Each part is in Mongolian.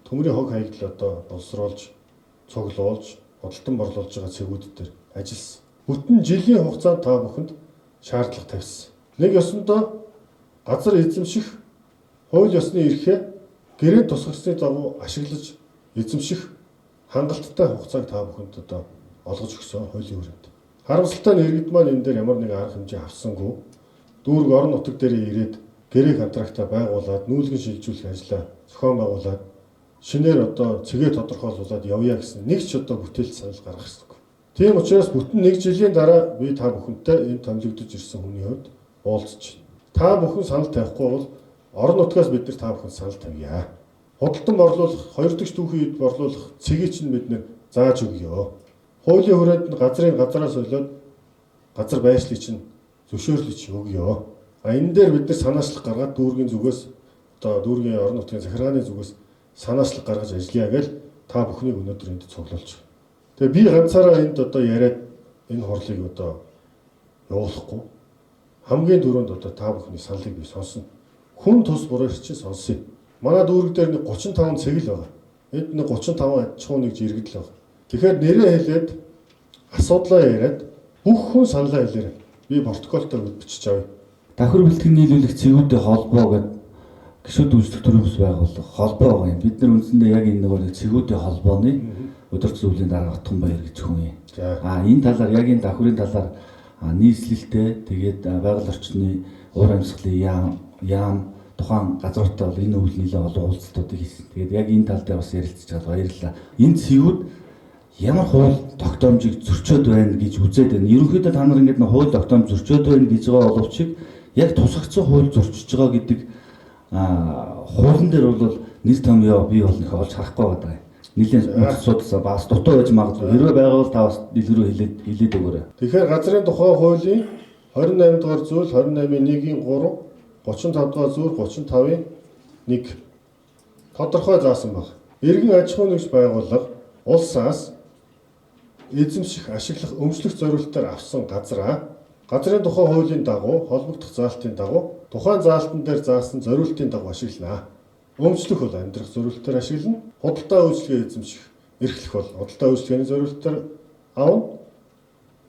төмрийн хог хаягдал одоо боловсруулж, цуглуулж, худалдан борлуулж байгаа цэгүүд дээр ажилласан. Бүтэн жилийн хугацаанд та бүхэнд шаардлага тавьсан. Нэг ёсондоо газар эзэмших хууль ёсны эрхээ гэрээ тусгацны дагуу ашиглаж эзэмших хангалттай хугацааг та бүхэнд одоо олгож өгсөн хуулийн хүрээнд. Харамсалтай нь иргэд маань энэ дээр ямар нэгэн арга хэмжээ авсангүй. Дүүрэг орон нутаг дээр ирээд гэрээ контрактаа байгуулад нүүлгэн шилжүүлэх ажлаа зохион байгуулад шинээр одоо цэгээ тодорхойлуулад явъя гэсэн нэг ч одоо бүтээлч санал гаргах ёсгүй. Тийм учраас бүтэн нэг жилийн дараа би та бүхэнтэй энэ томилогдож ирсэн хүний хувьд уулзж байна. Та бүхэн санал тавихгүй бол орон нутгаас бид нар та бүхэн санал тавья. Худалдан борлуулах, хоёр дахь түүхийн үед борлуулах цэгийг чинь бид нэр зааж өгье. Хуулийн хүрээнд нь газраас олоод газар байшлыг чинь зөвшөөрлөж өгье. Энэ дээр бид нар санаачлах гаргаад дүүргийн зүгээс одоо дүүргийн орон нутгийн захиргааны зүгээс санаачлах гаргаж ажиллая гэж та бүхнийг өнөөдөр энд цуглуулж байна. Тэгээ би ганцаараа энд одоо яриад энэ хурлыг одоо явуулахгүй хамгийн түрүүнд одоо та бүхний саналыг би сонсно. Хүн тус бүрээр чинь сонсъё. Манай дүүрэг дээр нэг 35 цэгэл байгаа. Энд нэг 35 аж ахуйн нэгж иргэдэл байгаа. Тэгэхээр нэрээ хэлээд асуудлаа яриад бүх хүн саналаа хэлээрэй. Би протоколтой бичиж авъя. Давхар бэлтгэн нийлүүлэх цэгүүдтэй холбоо гэдэг гишүүд үйлчлэх төрийн бас байгуулах холбоо байгаа юм. Бид нар үндсэндээ яг энэ нэг цэгүүдтэй холбооны удирдах зөвлөлийн дарга Отгон Баяр гэж хүн юм. Энэ талаар яг энэ давхрын талаар нийслэлтэй тэгээд байгаль орчны уур амьсгалын яам тухайн газруудтай бол энэ үйл нэлээд олон уулзалтуудыг хийсэн. Тэгээд яг энэ тал дээр бас ярилцж байгаа баярлалаа. Энэ цэгүүд ямар хууль тогтоомжийг зөрчөөд байна гэж үзээд байна. Ерөнхийдөө та нар ингэдэг хууль тогтоомж зөрчөөд байна гэж байгаа боловч яг тусгацсан хууль зөрчиж байгаа гэдэг хуулийн дээр бол нийт том яа бий болно их олж харахгүй байгаа. Нэлээд судалсан бас дутуу байж магадгүй. Хэрвээ байгаа бол та бас дэлгэрүү хэлээд өгөөрэй. Тэгэхээр газрын тухай хуулийн 28 дугаар зүйл 28-ийн 1-ийн 3 35 дугаар зүйл 35-ийн 1 тодорхой заасан баг. Иргэн аж ахуйн нэгж байгууллага улсаас эзэмших, ашиглах, өмчлөх зорилтоор авсан газраа газрын тухай хуулийн дагуу холбогдох заалтын дагуу тухайн заалтан дээр заасан зорилтын дагуу ашиглана. Өмчлөх бол амьдрах зорилтоор ашиглана. Худалдаа үйлчлэгээ эзэмших, эрхлэх бол худалдаа үйлчлэгээний зорилтоор авна.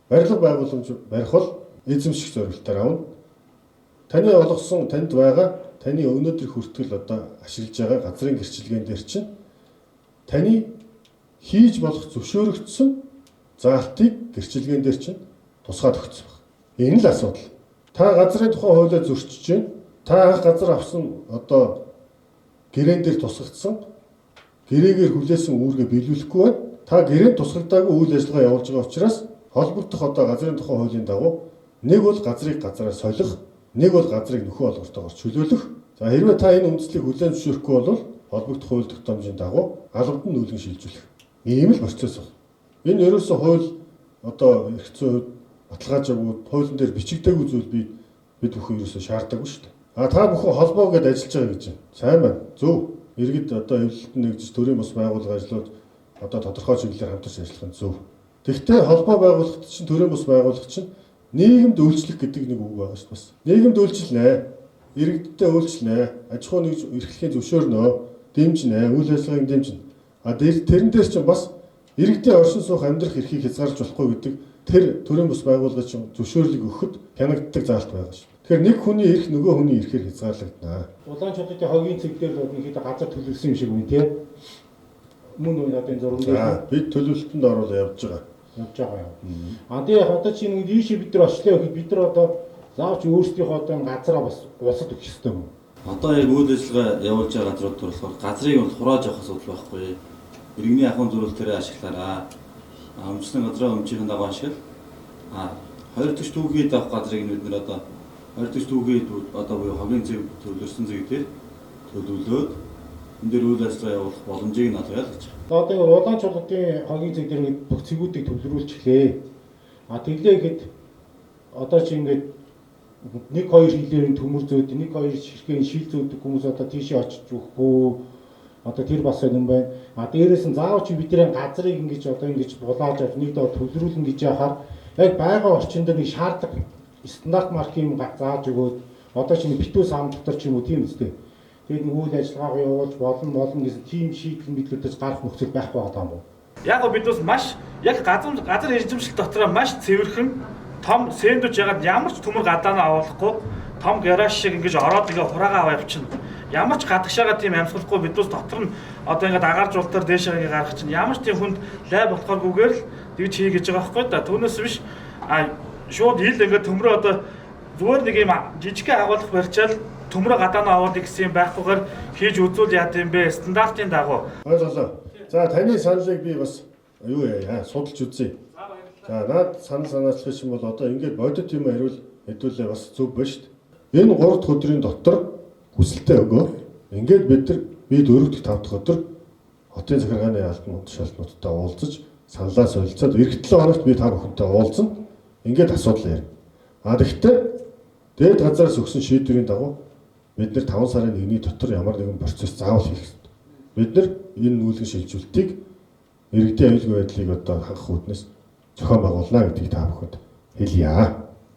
Барилга байгууламж барих бол эзэмших зорилтоор авна. Таны олгосон танд байгаа таны өнөөдөр хүртэл одоо ашиглаж байгаа газрын гэрчилгээн дээр чинь таны хийж болох зөвшөөрөгдсөн заалтыг гэрчилгээн дээр чинь тусгаад өгсөн байна. Энэ л асуудал. Та газрын тухай хуулиа зөрчиж байна. Та анх газар авсан одоо гэрээн дээр тусгагдсан гэрээгээр хүлээсэн үүргээ биелүүлэхгүй байна. Та гэрээнд тусгагдаагүй үйл ажиллагаа явуулж байгаа учраас холбогдох одоо газрын тухай хуулийн дагуу нэг бол газрыг газараа солих, нэг бол газрыг нөхөн олгортойгоор чөлөөлөх. За хэрвээ та энэ үндслийг хүлээн зөвшөөрөхгүй бол холбогдох хууль тогтоомжийн дагуу албад нь нүүлгэн шилжүүлэх. Ийм л процесс бол. Энэ ерөөсөө хууль одоо эрх зүйн хувьд баталгаажаагүй хуулийн дээр бичигдээгүй зүйл бид бүхэн ерөөсөө шаарддаггүй шүү дээ. Та бүхэн холбоо гэдээ ажиллаж байгаа гэж байна. Сайн байна. Зөв. Иргэд одоо эвлэлтэнд нэгжиж төрийн бус байгууллага ажлууд одоо тодорхой чиглэлээр хамтарч ажиллах нь зөв. Тэгвэл холбоо байгуулахад чинь төрийн бус байгууллага чинь нийгэмд үйлчлэх гэдэг нэг үг байгаа шүү дээ. Нийгэмд үйлчлэнэ. Иргэдтэй үйлчлэнэ. Аж ахуй нэгж эрхлэхийн зөвшөөрнө. Дэмжнэ. Үйл ажиллагааг дэмжнэ. Тэрэн дээр чинь бас иргэдийн оршин суух амьдрах эрхийг хязгаарлаж болохгүй гэдэг тэр төрийн бус байгууллага чинь зөвшөөрлөг өгөхөд хянагддаг заалт байгаа шүү. Тэгэхээр нэг хүний эрх нөгөө хүний эрхээр хязгаарлагдана. Улаан чулуугийн хогийн цэг дээр бол ихэд газар төлөвлөсөн юм шиг үн тий. Мөн үү одоо энэ зураг дээр бид төлөвлөлтөнд оруулаад явж байгаа. Тэгээ одоо чинь ийшээ бид нар очлоо гэхэд бид нар одоо заавч өөрсдийнхөө одоо газараа бас улсад өгөх ёстой юм. Одоо яг үйл ажиллагаа явуулж байгаа газрууд болохоор газрыг бол хурааж авах асуудал байхгүй. Иргэний ахуйн зорилтоор ашиглаараа. Өмчлөн газраа өмчийн дагуу ашигла. Хоёр дахь түүхийд авах газрыг бид нар одоо хоёр дахь түүхийд одоо буюу хогийн зэв төлөвлөсөн зэг дээр төлөвлөөд энэ дээр үйл ажиллагаа явуулах боломжийг нь олгоё л гэж. Одоо энэ улаан чулуугийн хогийн зэг дээр бүх цэгүүдийг төвлөрүүлж эхлэе. Тэглээ гэхэд одоо чи ингээд 1-2 хилээр төмөр зөөд 1-2 ширхгийн шил зөөдөг хүмүүс одоо тийшээ очиж өгөхгүй. Одоо тэр бас юм байна. Дээрээс нь заавч бидний газрыг ингэж одоо ингэж булааж авч нэг доо төвлөрүүлнэ гэж яхаар яг байгаа орчинд нэг шаардлага стандарт маркийн зааж өгөөд одоо чинь битүү сам дотор ч юм уу тийм үстэй. тэгээд үйл ажиллагааг явуулж болно гэсэн тийм шийдэл мэдлүүдээс гарах нөхцөл байхгүй байгаа юм уу? Яг го бид бас маш яг газар эрчимшил дотроо маш цэвэрхэн том сэндвич ягаад ямар ч төмөр гадаанаа авуулахгүй том гараж шиг ингэж ороод ингээ хураагаа аваа явчихна. Ямар ч гадагшаага тийм амьсгалахгүй бид бас дотор нь одоо ингээд агаар жуултаар дээшээ ингээ гарах чинь ямар ч тийм хүнд лай болохооргүйгээр л тэгж хий гэж байгаа байхгүй да. Түүнээс биш шууд ил ингээ төмрөө одоо зүгээр нэг юм жижигхэн агуулга барьчаал төмрөө гадаанаа аваад гэсэн юм байхгүйгээр хийж үзүүл яа гэм бэ стандартын дагуу. Ойлголоо. За таны саналыг би бас юу яа судалж үзье. За наад санаачлах юм бол одоо ингээд бодит юм хэдүүлээ бас зөв ба шүү дээ. Энэ 3 дахь өдрийн дотор хүсэлтээ өгөө. Ингээд бид 4 дахь 5 дахь өдөр хотын захиргааны албан тушаалтнуудтай уулзаж саналаа солилцоод эх 7 хоногт би та бүхэнтэй уулзна. Ингээд асуудал ярь. Тэгэхдээ дээд газараас өгсөн шийдвэрийн дагуу бид нэр 5 сарын 1-ний дотор ямар нэгэн процесс заавал хийх хэрэгтэй. Бид нар энэ нүүлгэн шилжүүлэлтийг иргэдийн аюулгүй байдлыг одоо хангах үүднээс зохион байгуулна гэдгийг та бүхэнд хэлье.